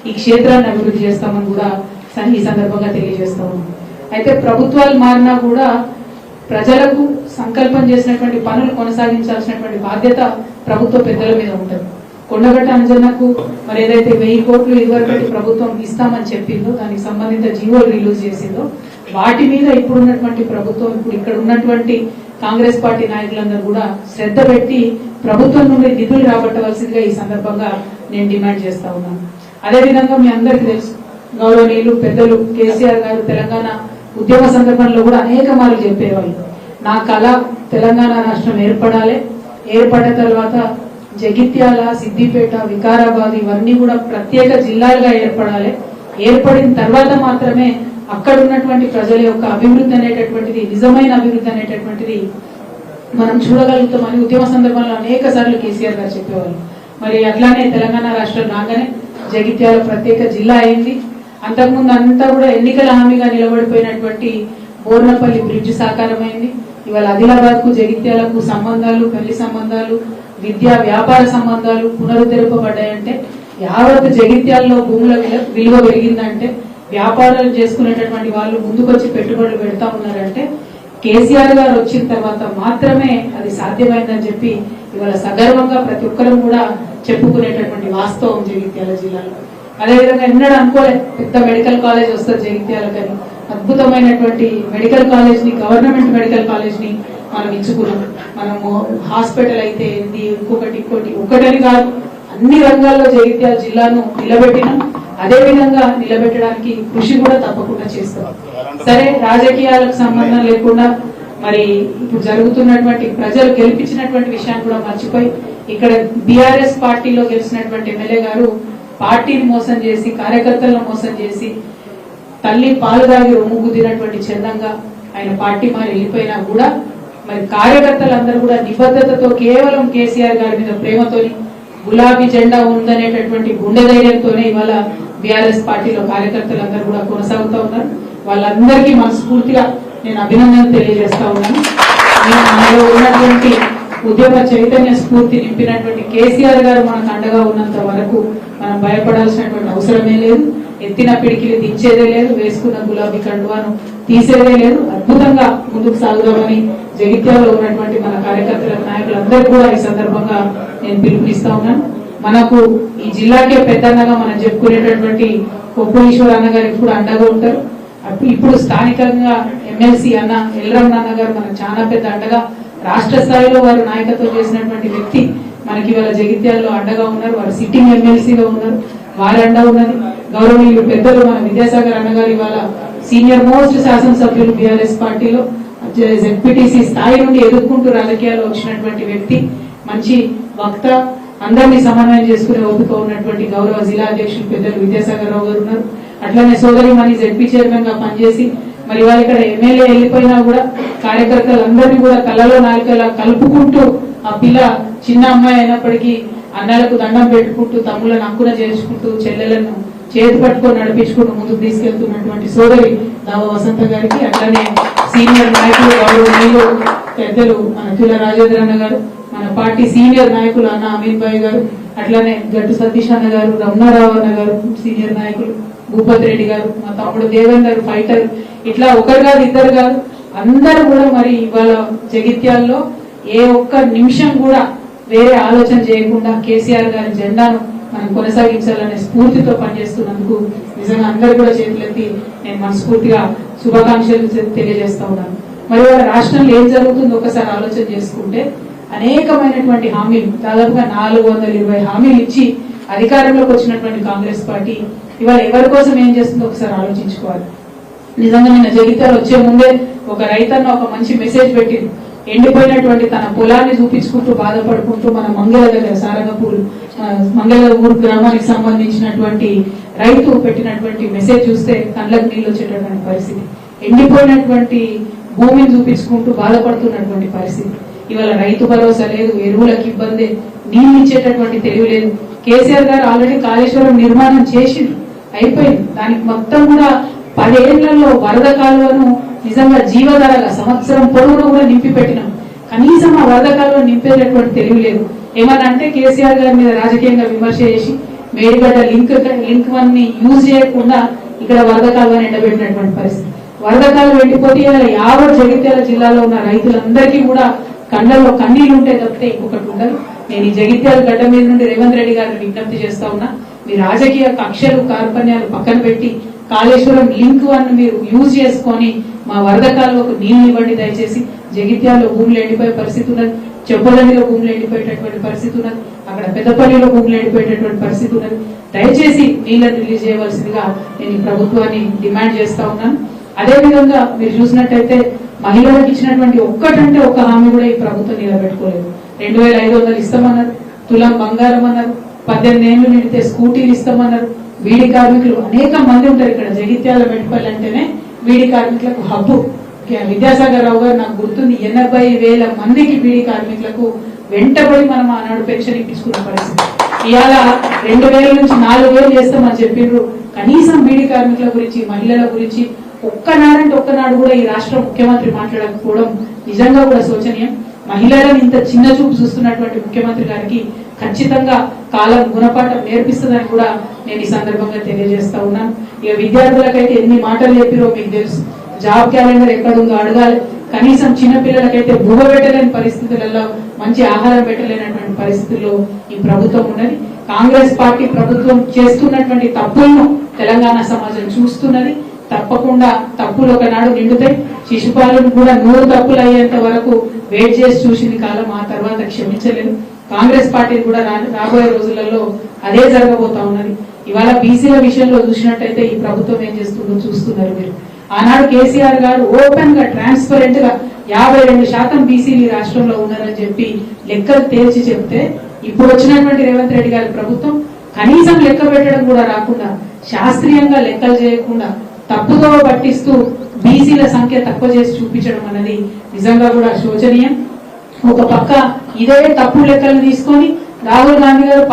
ఈ క్షేత్రాన్ని అభివృద్ధి చేస్తామని కూడా ఈ సందర్భంగా తెలియజేస్తా ఉన్నాం. అయితే ప్రభుత్వాలు మారినా కూడా ప్రజలకు సంకల్పం చేసినటువంటి పనులు కొనసాగించాల్సినటువంటి బాధ్యత ప్రభుత్వ పెద్దల మీద ఉంటుంది. కొండగట్ట అంజన్నకు మరి ఏదైతే 1000 కోట్లు ఇదివరకు ప్రభుత్వం ఇస్తామని చెప్పిందో దానికి సంబంధించిన జీవోలు రిలీజ్ చేసిందో వాటి మీద ఇప్పుడున్నటువంటి ప్రభుత్వం ఇప్పుడు ఇక్కడ ఉన్నటువంటి కాంగ్రెస్ పార్టీ నాయకులందరూ కూడా శ్రద్ధ పెట్టి ప్రభుత్వం నుండి నిధులు రాబట్టవలసిందిగా ఈ సందర్భంగా నేను డిమాండ్ చేస్తా ఉన్నాను. అదేవిధంగా మీ అందరికీ తెలుసు, గౌరవనీయులు పెద్దలు కేసీఆర్ గారు తెలంగాణ ఉద్యమ సందర్భంలో కూడా అనేక మార్లు చెప్పేవాళ్ళు, నా కళ తెలంగాణ రాష్ట్రం ఏర్పడాలి, ఏర్పడిన తర్వాత జగిత్యాల, సిద్దిపేట, వికారాబాద్ ఇవన్నీ కూడా ప్రత్యేక జిల్లాలుగా ఏర్పడాలి, ఏర్పడిన తర్వాత మాత్రమే అక్కడ ఉన్నటువంటి ప్రజల యొక్క అభివృద్ధి అనేటటువంటిది, నిజమైన అభివృద్ధి అనేటటువంటిది మనం చూడగలుగుతామని ఉద్యమ సందర్భంలో అనేక సార్లు కేసీఆర్ గారు చెప్పేవాళ్ళు. మరి అట్లానే తెలంగాణ రాష్ట్రం రాగానే జగిత్యాల ప్రత్యేక జిల్లా అయింది. అంతకుముందు అంతా కూడా ఎన్నికల హామీగా నిలబడిపోయినటువంటి బోర్నపల్లి బ్రిడ్జ్ సాకారమైంది. ఇవాళ ఆదిలాబాద్ కు జగిత్యాలకు సంబంధాలు, పెళ్లి సంబంధాలు, విద్యా వ్యాపార సంబంధాలు పునరుద్ధరింపబడ్డాయంటే యావత్ జగిత్యాలలో భూముల విలువ పెరిగిందంటే, వ్యాపారాలు చేసుకునేటటువంటి వాళ్ళు ముందుకొచ్చి పెట్టుబడులు పెడతా ఉన్నారంటే కేసీఆర్ గారు వచ్చిన తర్వాత మాత్రమే అది సాధ్యమైందని చెప్పి ఇవాళ సగర్వంగా ప్రతి ఒక్కరం కూడా చెప్పుకునేటటువంటి వాస్తవం జగిత్యాల జిల్లాలో. అదేవిధంగా ఎన్నడూ అనుకోలేదు పెద్ద మెడికల్ కాలేజ్ వస్తుంది జగిత్యాలకని. అద్భుతమైనటువంటి మెడికల్ కాలేజ్ ని, గవర్నమెంట్ మెడికల్ కాలేజ్ ని మనం ఇచ్చుకున్నాం. మనము హాస్పిటల్ అయితే ఇంకొకటి ఒకటని కాదు, అన్ని రంగాల్లో జగిత్యాల జిల్లాను నిలబెట్టినాం. అదే విధంగా నిలబెట్టడానికి కృషి కూడా తప్పకుండా చేస్తాం. సరే, రాజకీయాలకు సంబంధం లేకుండా మరి ఇప్పుడు జరుగుతున్నటువంటి ప్రజలు గెలిపించినటువంటి విషయాన్ని కూడా మర్చిపోయి ఇక్కడ బీఆర్ఎస్ పార్టీలో గెలిచినటువంటి ఎమ్మెల్యే గారు పార్టీని మోసం చేసి, కార్యకర్తలను మోసం చేసి, తల్లి పాలు దాగి రొమ్ము గుద్దినటువంటి చందంగా ఆయన పార్టీ మారి వెళ్ళిపోయినా కూడా మరి కార్యకర్తలందరూ కూడా నిబద్ధతతో కేవలం కేసీఆర్ గారి మీద ప్రేమతోని, గులాబీ జెండా ఉందనేటటువంటి గుండె ధైర్యంతోనే ఇవాళ బీఆర్ఎస్ పార్టీలో కార్యకర్తలందరూ కూడా కొనసాగుతూ ఉన్నారు. వాళ్ళందరికీ మనస్ఫూర్తిగా నేను అభినందనలు తెలియజేస్తా ఉన్నాను. మనలో ఉన్నటువంటి ఉద్యమ చైతన్య స్ఫూర్తి నింపినటువంటి కేసీఆర్ గారు మనకు అండగా ఉన్నంత వరకు మనం భయపడాల్సినటువంటి అవసరమే లేదు. ఎత్తిన పిడికిలి దించేదే లేదు, వేసుకున్న గులాబీ కండువాను తీసేదే లేదు. అద్భుతంగా ముందుకు సాగుదామని జగిత్యాలలో ఉన్నటువంటి మన కార్యకర్తల నాయకులందరూ కూడా ఈ సందర్భంగా నేను పిలుపునిస్తా ఉన్నాను. మనకు ఈ జిల్లాకే పెద్దన్నగా మనం చెప్పుకునేటటువంటి కొప్పు ఈశ్వర్ అన్న గారు ఇప్పుడు అండగా ఉంటారు. ఇప్పుడు స్థానికంగా ఎమ్మెల్సీ అన్న ఎల్రమణ అన్న గారు మనకు చాలా పెద్ద అండగా, రాష్ట్ర స్థాయిలో వారు నాయకత్వం చేసినటువంటి వ్యక్తి మనకి ఇవాళ జగిత్యాలలో అండగా ఉన్నారు. వారు సిట్టింగ్ ఎమ్మెల్సీగా ఉన్నారు, వారి అండ ఉన్నది. గౌరవనీయులు పెద్దలు మన విద్యాసాగర్ అన్నగారు ఇవాళ సీనియర్ మోస్ట్ శాసనసభ్యులు బీఆర్ఎస్ పార్టీలో జెడ్పీటీసీ స్థాయి నుండి ఎదుర్కొంటూ రాజకీయాల్లో వచ్చినటువంటి వ్యక్తి, మంచి వక్త, అందరినీ సమన్వయం చేసుకునే ఓపిక ఉన్నటువంటి గౌరవ జిల్లా అధ్యక్షులు పెద్దలు విద్యాసాగర్ రావు గారు ఉన్నారు. అట్లనే సోదరి మనీ జెడ్పీ చైర్మన్ గా పనిచేసి మరి వాళ్ళు ఇక్కడ ఎమ్మెల్యే వెళ్ళిపోయినా కూడా కార్యకర్తలందరినీ కూడా కళ్ళలో నాలుకలా కలుపుకుంటూ, ఆ పిల్ల చిన్న అమ్మాయి అయినప్పటికీ అన్నలకు దండం పెట్టుకుంటూ, తమ్ములను హక్కున చేర్చుకుంటూ, చెల్లెలను చేతి పట్టుకొని నడిపించుకుంటూ ముందుకు తీసుకెళ్తున్నటువంటి సోదరి దావ వసంత గారికి, అట్లానే సీనియర్ నాయకులు గౌరవనీయులు పెద్దలు మన తుల రాజేంద్ర అన్న గారు, మన పార్టీ సీనియర్ నాయకులు అన్న అమీన్ భాయ్ గారు, అట్లానే గట్టు సతీష్ అన్న గారు, రమణారావు అన్న గారు సీనియర్ నాయకులు, భూపతి రెడ్డి గారు, మా తమ్ముడు దేవేందర్ ఫైటర్, ఇట్లా ఒకరు కాదు ఇద్దరు కాదు అందరూ కూడా మరి ఇవాళ జగిత్యాల్లో ఏ ఒక్క నిమిషం కూడా వేరే ఆలోచన చేయకుండా కేసీఆర్ గారి జెండాను మనం కొనసాగించాలనే స్ఫూర్తితో పనిచేస్తున్నందుకు నిజంగా అందరూ కూడా చేతులెత్తి నేను మనస్ఫూర్తిగా శుభాకాంక్షలు తెలియజేస్తా ఉన్నాను. మరి వాళ్ళ రాష్ట్రంలో ఏం జరుగుతుందో ఒకసారి ఆలోచన చేసుకుంటే అనేకమైనటువంటి హామీలు, దాదాపుగా 420 హామీలు ఇచ్చి అధికారంలోకి వచ్చినటువంటి కాంగ్రెస్ పార్టీ ఇవాళ ఎవరి కోసం ఏం చేస్తుందో ఒకసారి ఆలోచించుకోవాలి. నిజంగా నిన్న జగిత్యాల వచ్చే ముందే ఒక రైతన్న ఒక మంచి మెసేజ్ పెట్టింది. ఎండిపోయినటువంటి తన పొలాన్ని చూపించుకుంటూ బాధపడుకుంటూ మన మంగళ దగ్గర సారంగపూర్ మంగళ ఊరు గ్రామానికి సంబంధించినటువంటి రైతు పెట్టినటువంటి మెసేజ్ చూస్తే కళ్ళకు నీళ్ళు వచ్చేటటువంటి పరిస్థితి. ఎండిపోయినటువంటి భూమిని చూపించుకుంటూ బాధపడుతున్నటువంటి పరిస్థితి. ఇవాళ రైతు భరోసా లేదు, ఎరువులకు ఇబ్బంది, నీళ్ళు ఇచ్చేటటువంటి తెలివి లేదు. కేసీఆర్ గారు ఆల్రెడీ కాళేశ్వరం నిర్మాణం చేసిండ్రు, అయిపోయింది. దానికి మొత్తం కూడా 10 ఏళ్లలో వరద కాలువను నిజంగా జీవధారగా సంవత్సరం పొడవును కూడా నింపి పెట్టినాం. కనీసం ఆ వరద కాలువను నింపేటటువంటి తెలివి లేదు. ఏమన్నా అంటే కేసీఆర్ గారి మీద రాజకీయంగా విమర్శ చేసి మేడిగడ్డ లింక్ 1 ని యూజ్ చేయకుండా ఇక్కడ వరద కాలువని ఎండబెట్టినటువంటి పరిస్థితి. వరద కాలువ ఎండిపోతే యావత్ జగిత్యాల జిల్లాలో ఉన్న రైతులందరికీ కూడా కళ్ళల్లో కన్నీళ్లు ఉంటే తప్పితే ఇంకొకటి ఉండదు. నేను ఈ జగిత్యాల గడ్డ మీద నుండి రేవంత్ రెడ్డి గారిని విజ్ఞప్తి చేస్తా ఉన్నా, మీ రాజకీయ కక్షలు కార్పణ్యాలు పక్కన పెట్టి కాళేశ్వరం లింక్ 1 మీరు యూజ్ చేసుకొని మా వరద కాలువకు నీళ్లు ఇవ్వండి దయచేసి. జగిత్యాలలో భూములు ఎండిపోయే పరిస్థితి ఉన్నది, చెప్పదండిలో భూములు ఎండిపోయేటటువంటి పరిస్థితి ఉన్నది, అక్కడ పెద్దపల్లిలో భూములు ఎండిపోయేటటువంటి పరిస్థితి ఉన్నది. దయచేసి నీళ్లను రిలీజ్ చేయవలసిందిగా నేను ఈ ప్రభుత్వాన్ని డిమాండ్ చేస్తా ఉన్నాను. అదేవిధంగా మీరు చూసినట్టయితే మహిళలకు ఇచ్చినటువంటి ఒక్కటంటే ఒక్క హామీ కూడా ఈ ప్రభుత్వం నిలబెట్టుకోలేదు. 2500 ఇస్తామన్నారు, తులం బంగారం అన్నారు, 18 ఏళ్లు నిండితే స్కూటీలు ఇస్తామన్నారు. బీడీ కార్మికులు అనేక మంది ఉంటారు ఇక్కడ జగిత్యాల మెట్పల్లి అంటేనే బీడీ కార్మికులకు హబ్బు. విద్యాసాగర్ రావు గారు నాకు గుర్తుంది, 80,000 మందికి బీడీ కార్మికులకు వెంటబడి మనం ఆనాడు పెన్షన్ ఇప్పించుకున్న పరిస్థితి. ఇవాళ 2000 నుంచి 4000 చేస్తామని చెప్పిండ్రు. కనీసం బీడీ కార్మికుల గురించి మహిళల గురించి ఒక్కనాడు కూడా ఈ రాష్ట్ర ముఖ్యమంత్రి మాట్లాడకపోవడం నిజంగా కూడా శోచనీయం. మహిళలను ఇంత చిన్న చూపు చూస్తున్నటువంటి ముఖ్యమంత్రి గారికి ఖచ్చితంగా కాలం గుణపాఠం నేర్పిస్తుందని కూడా నేను ఈ సందర్భంగా తెలియజేస్తా ఉన్నాను. ఇక విద్యార్థులకైతే ఎన్ని మాటలు చెప్పిరో మీకు తెలుసు. జాబ్ క్యాలెండర్ ఎక్కడుందో అడగాలి. కనీసం చిన్న పిల్లలకైతే భూగ పెట్టలేని పరిస్థితులలో మంచి ఆహారం పెట్టలేనటువంటి పరిస్థితుల్లో ఈ ప్రభుత్వం ఉన్నది. కాంగ్రెస్ పార్టీ ప్రభుత్వం చేస్తున్నటువంటి తప్పులను తెలంగాణ సమాజం చూస్తున్నది. తప్పకుండా తప్పులు ఒకనాడు నిండుతాయి. శిశుపాలను కూడా 100 తప్పులు అయ్యేంత వరకు వెయిట్ చేసి చూసింది కాలం, ఆ తర్వాత క్షమించలేదు. కాంగ్రెస్ పార్టీ కూడా రాబోయే రోజులలో అదే జరగబోతా ఉన్నది. ఇవాళ బీసీల విషయంలో చూసినట్టయితే ఈ ప్రభుత్వం ఏం చేస్తుందో చూస్తున్నారు మీరు. ఆనాడు కేసీఆర్ గారు ఓపెన్ గా ట్రాన్స్పరెంట్ గా 52% బీసీలు ఈ రాష్ట్రంలో ఉన్నారని చెప్పి లెక్కలు తేల్చి చెప్తే, ఇప్పుడు వచ్చినటువంటి రేవంత్ రెడ్డి గారి ప్రభుత్వం కనీసం లెక్క పెట్టడం కూడా రాకుండా, శాస్త్రీయంగా లెక్కలు చేయకుండా తప్పుదో పట్టిస్తూ బీసీల సంఖ్య తక్కువ చేసి చూపించడం అనేది నిజంగా కూడా శోచనీయం. ఒక పక్క ఇదే తప్పుడు లెక్కలు తీసుకొని రాహుల్ గాంధీ గారు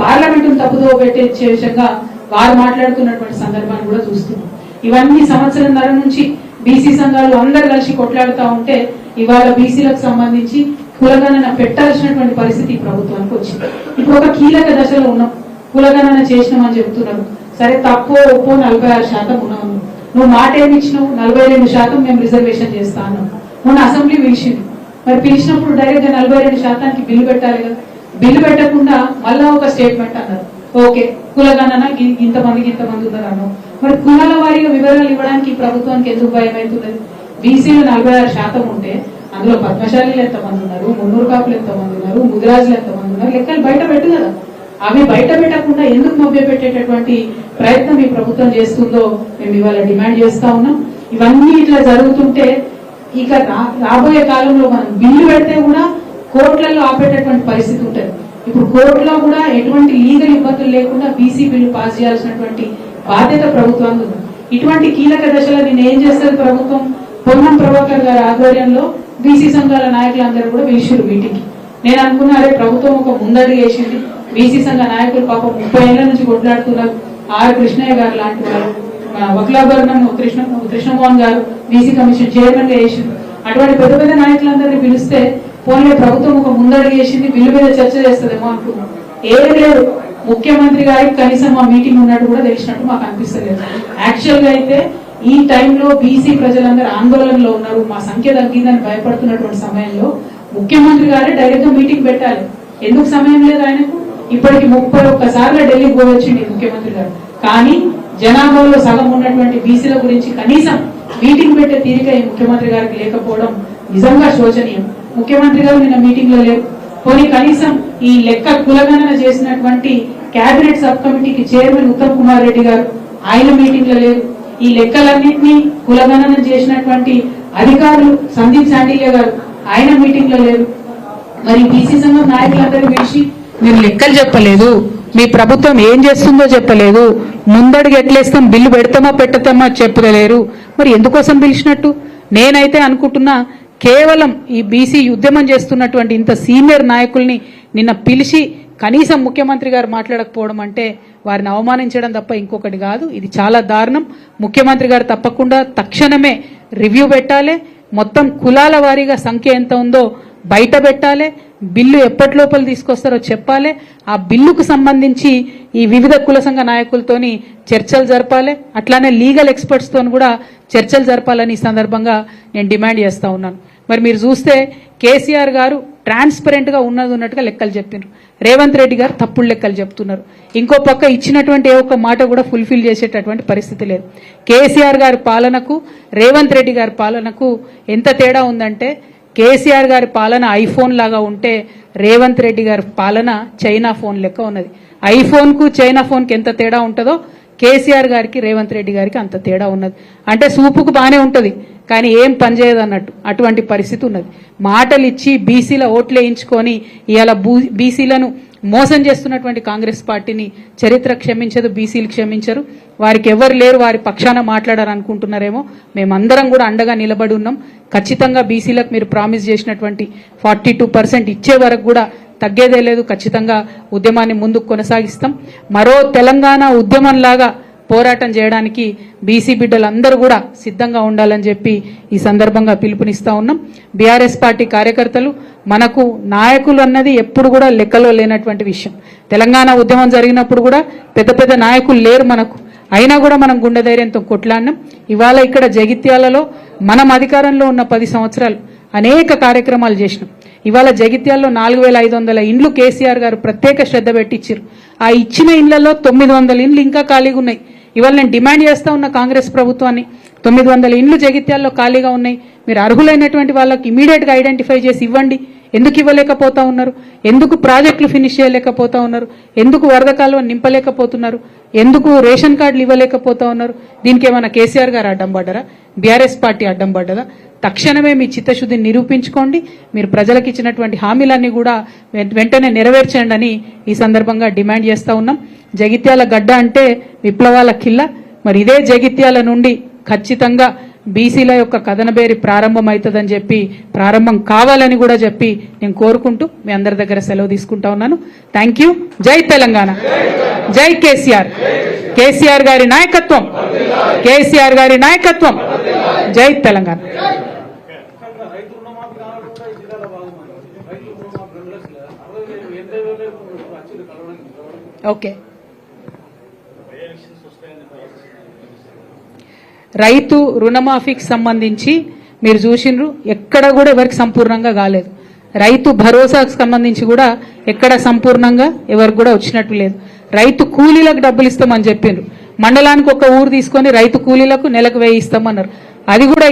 పార్లమెంటును తప్పుదో పెట్టే విషయంగా వారు మాట్లాడుతున్నటువంటి సందర్భాన్ని కూడా చూస్తున్నాం. ఇవన్నీ సంవత్సరంన్నర నుంచి బీసీ సంఘాలు అందరు కలిసి కొట్లాడుతూ ఉంటే ఇవాళ బీసీలకు సంబంధించి కులగణన పెట్టాల్సినటువంటి పరిస్థితి ఈ ప్రభుత్వానికి వచ్చింది. ఇప్పుడు ఒక కీలక దశలో ఉన్నాం. కులగణన చేసినామని చెప్తున్నారు. సరే, తక్కువ ఒప్పో 46% ఉన్నాము. నువ్వు మాట ఏమి ఇచ్చినావు? 42% మేము రిజర్వేషన్ చేస్తా అన్నాం. మొన్న అసెంబ్లీ పిలిచింది. మరి పిలిచినప్పుడు డైరెక్ట్ గా 42%కి బిల్లు పెట్టాలి కదా. బిల్లు పెట్టకుండా మళ్ళా ఒక స్టేట్మెంట్ అన్నారు, ఓకే కులగణన ఇంతమంది ఉన్నారు అన్నావు. మరి కులాల వారీగా వివరాలు ఇవ్వడానికి ప్రభుత్వానికి ఎందుకు భయం అవుతున్నది? బీసీలు 46% ఉంటే అందులో పద్మశాలీలు ఎంతమంది ఉన్నారు, మున్నూరు కాపులు ఎంతమంది ఉన్నారు, ముదిరాజులు ఎంతమంది ఉన్నారు, లెక్కలు బయట పెట్టు కదా. అవి బయట పెట్టకుండా ఎందుకు మభ్య పెట్టేటటువంటి ప్రయత్నం ఈ ప్రభుత్వం చేస్తుందో మేము ఇవాళ డిమాండ్ చేస్తా ఉన్నాం. ఇవన్నీ ఇట్లా జరుగుతుంటే ఇక రాబోయే కాలంలో మనం బిల్లు పెడితే కూడా కోర్టులలో ఆపేటటువంటి పరిస్థితి ఉంటుంది. ఇప్పుడు కోర్టులో కూడా ఎటువంటి లీగల్ ఇబ్బందులు లేకుండా బీసీ బిల్లు పాస్ చేయాల్సినటువంటి బాధ్యత ప్రభుత్వానికి ఉంది. ఇటువంటి కీలక దశలో నేను ఏం చేస్తుంది ప్రభుత్వం? పొన్నం ప్రభాకర్ గారి ఆధ్వర్యంలో బీసీ సంఘాల నాయకులందరూ కూడా పిలిచిరు మీటింగ్. నేను అనుకున్నారే ప్రభుత్వం ఒక ముందడుగు వేసింది. బీసీ సంఘ నాయకులు పాపం 30 ఏళ్ల నుంచి కొట్లాడుతున్నారు. ఆర్ కృష్ణయ్య గారు లాంటి వారు, వక్లాభరణం కృష్ణమోహన్ గారు బీసీ కమిషన్ చైర్మన్ గా వేసింది. అటువంటి పెద్ద పెద్ద నాయకులందరినీ పిలిస్తే పోనీ ప్రభుత్వం ఒక ముందడుగు వేసింది, బిల్లు మీద చర్చ చేస్తుందేమో అనుకున్నాం. ఏం లేదు. ముఖ్యమంత్రి గారికి కనీసం మా మీటింగ్ ఉన్నట్టు కూడా తెలిసినట్టు మాకు అనిపిస్తలేదు. యాక్చువల్ గా అయితే ఈ టైంలో బీసీ ప్రజలందరూ ఆందోళనలో ఉన్నారు, మా సంఖ్య తగ్గిందని భయపడుతున్నటువంటి సమయంలో ముఖ్యమంత్రి గారే డైరెక్ట్ గా మీటింగ్ పెట్టాలి. ఎందుకు సమయం లేదు ఆయనకు? ఇప్పటికి 31 సార్లు ఢిల్లీకి పోవచ్చింది ముఖ్యమంత్రి గారు. కానీ జనాభాలో సగం ఉన్నటువంటి బీసీల గురించి కనీసం మీటింగ్ పెట్టే తీరిక ఈ ముఖ్యమంత్రి గారికి లేకపోవడం నిజంగా శోచనీయం. ముఖ్యమంత్రి గారు నిన్న మీటింగ్ లో లేరు. పోనీ కనీసం ఈ లెక్క కులగణన చేసినటువంటి కేబినెట్ సబ్ కమిటీకి చైర్మన్ ఉత్తమ్ కుమార్ రెడ్డి గారు ఆయన మీటింగ్ లో లేరు. ఈ లెక్కలన్నింటినీ కులగణన చేసినటువంటి అధికారులు సందీప్ శాండిల్య గారు ఆయన మీటింగ్ లో లేరు. మరి బీసీ సంఘం నాయకులందరూ పిలిచి మీరు లెక్కలు చెప్పలేదు, మీ ప్రభుత్వం ఏం చేస్తుందో చెప్పలేదు, ముందడుగు ఎట్లేస్తాం, బిల్లు పెడతామా పెట్టతామా చెప్పలేరు. మరి ఎందుకోసం పిలిచినట్టు? నేనైతే అనుకుంటున్నా కేవలం ఈ బీసీ ఉద్యమం చేస్తున్నటువంటి ఇంత సీనియర్ నాయకుల్ని నిన్న పిలిచి కనీసం ముఖ్యమంత్రి గారు మాట్లాడకపోవడం అంటే వారిని అవమానించడం తప్ప ఇంకొకటి కాదు. ఇది చాలా దారుణం. ముఖ్యమంత్రి గారు తప్పకుండా తక్షణమే రివ్యూ పెట్టాలి. మొత్తం కులాల వారీగా సంఖ్య ఎంత ఉందో బయట పెట్టాలి, బిల్లు ఎప్పటి లోపల తీసుకొస్తారో చెప్పాలి, ఆ బిల్లుకు సంబంధించి ఈ వివిధ కుల సంఘ నాయకులతోని చర్చలు జరపాలి, అట్లానే లీగల్ ఎక్స్పర్ట్స్ తోని కూడా చర్చలు జరపాలని ఈ సందర్భంగా నేను డిమాండ్ చేస్తా ఉన్నాను. మరి మీరు చూస్తే కేసీఆర్ గారు ట్రాన్స్పరెంట్ గా ఉన్నట్టుగా లెక్కలు చెప్పినారు, రేవంత్ రెడ్డి గారు తప్పుడు లెక్కలు చెప్తున్నారు. ఇంకో పక్క ఇచ్చినటువంటి ఏ ఒక్క మాట కూడా ఫుల్ఫిల్ చేసేటటువంటి పరిస్థితి లేదు. కేసీఆర్ గారి పాలనకు రేవంత్ రెడ్డి గారి పాలనకు ఎంత తేడా ఉందంటే, కేసీఆర్ గారి పాలన ఐఫోన్ లాగా ఉంటే రేవంత్ రెడ్డి గారి పాలన చైనా ఫోన్ లెక్క ఉన్నది. ఐఫోన్ కు చైనా ఫోన్ కి ఎంత తేడా ఉంటుందో కేసీఆర్ గారికి రేవంత్ రెడ్డి గారికి అంత తేడా ఉన్నది. అంటే సూపుకు బానే ఉంటది కానీ ఏం పనిచేయదు అన్నట్టు అటువంటి పరిస్థితి ఉన్నది. మాటలు ఇచ్చి బీసీల ఓట్లు వేయించుకొని ఇవాళ బీసీలను మోసం చేస్తున్నటువంటి కాంగ్రెస్ పార్టీని చరిత్ర క్షమించదు, బీసీలు క్షమించరు. వారికి ఎవరు లేరు, వారి పక్షాన మాట్లాడారు అనుకుంటున్నారేమో. మేమందరం కూడా అండగా నిలబడి ఉన్నాం. ఖచ్చితంగా బీసీలకు మీరు ప్రామిస్ చేసినటువంటి 42% ఇచ్చే వరకు కూడా తగ్గేదే లేదు. ఖచ్చితంగా ఉద్యమాన్ని ముందుకు కొనసాగిస్తాం. మరో తెలంగాణ ఉద్యమంలాగా పోరాటం చేయడానికి బీసీ బిడ్డలందరూ కూడా సిద్ధంగా ఉండాలని చెప్పి ఈ సందర్భంగా పిలుపునిస్తా ఉన్నాం. బీఆర్ఎస్ పార్టీ కార్యకర్తలు, మనకు నాయకులు అన్నది ఎప్పుడు కూడా లెక్కలో లేనటువంటి విషయం. తెలంగాణ ఉద్యమం జరిగినప్పుడు కూడా పెద్ద పెద్ద నాయకులు లేరు మనకు, అయినా కూడా మనం గుండె ధైర్యంతో కొట్లాడినాం. ఇవాళ ఇక్కడ జగిత్యాలలో మనం అధికారంలో ఉన్న 10 సంవత్సరాలు అనేక కార్యక్రమాలు చేసినాం. ఇవాళ జగిత్యాల్లో 4500 ఇండ్లు కేసీఆర్ గారు ప్రత్యేక శ్రద్ధ పెట్టించారు. ఆ ఇచ్చిన ఇండ్లలో 900 ఇండ్లు ఇంకా ఖాళీగా ఉన్నాయి. ఇవాళ నేను డిమాండ్ చేస్తా ఉన్న కాంగ్రెస్ ప్రభుత్వాన్ని, 900 ఇండ్లు జగిత్యాల్లో ఖాళీగా ఉన్నాయి, మీరు అర్హులైనటువంటి వాళ్ళకి ఇమీడియట్ గా ఐడెంటిఫై చేసి ఇవ్వండి. ఎందుకు ఇవ్వలేకపోతా ఉన్నారు? ఎందుకు ప్రాజెక్టులు ఫినిష్ చేయలేకపోతా ఉన్నారు? ఎందుకు వరద కాలువ నింపలేకపోతున్నారు? ఎందుకు రేషన్ కార్డులు ఇవ్వలేకపోతా ఉన్నారు? దీనికి ఏమైనా కేసీఆర్ గారు అడ్డం పడ్డారా? బీఆర్ఎస్ పార్టీ అడ్డం పడ్డదా? తక్షణమే మీ చిత్తశుద్ధిని నిరూపించుకోండి. మీరు ప్రజలకు ఇచ్చినటువంటి హామీలన్నీ కూడా వెంటనే నెరవేర్చండి అని ఈ సందర్భంగా డిమాండ్ చేస్తా ఉన్నాం. జగిత్యాల గడ్డ అంటే విప్లవాల కిల్ల. మరి ఇదే జగిత్యాల నుండి ఖచ్చితంగా బీసీల యొక్క కథనబేరి ప్రారంభమవుతుందని చెప్పి, ప్రారంభం కావాలని కూడా చెప్పి నేను కోరుకుంటూ మీ అందరి దగ్గర సెలవు తీసుకుంటా ఉన్నాను. Thank you. జై తెలంగాణ, జై కేసీఆర్. కేసీఆర్ గారి నాయకత్వం, కేసీఆర్ గారి నాయకత్వం. జై తెలంగాణ. ఓకే, రైతు రుణమాఫీకి సంబంధించి మీరు చూసినారు, ఎక్కడ కూడా ఎవరికి సంపూర్ణంగా కాలేదు. రైతు భరోసాకు సంబంధించి కూడా ఎక్కడ సంపూర్ణంగా ఎవరికి కూడా వచ్చినట్టు లేదు. రైతు కూలీలకు డబ్బులు ఇస్తామని చెప్పిండ్రు. మండలానికి ఒక ఊరు తీసుకొని రైతు కూలీలకు నెలకు 1000 ఇస్తామన్నారు. అది కూడా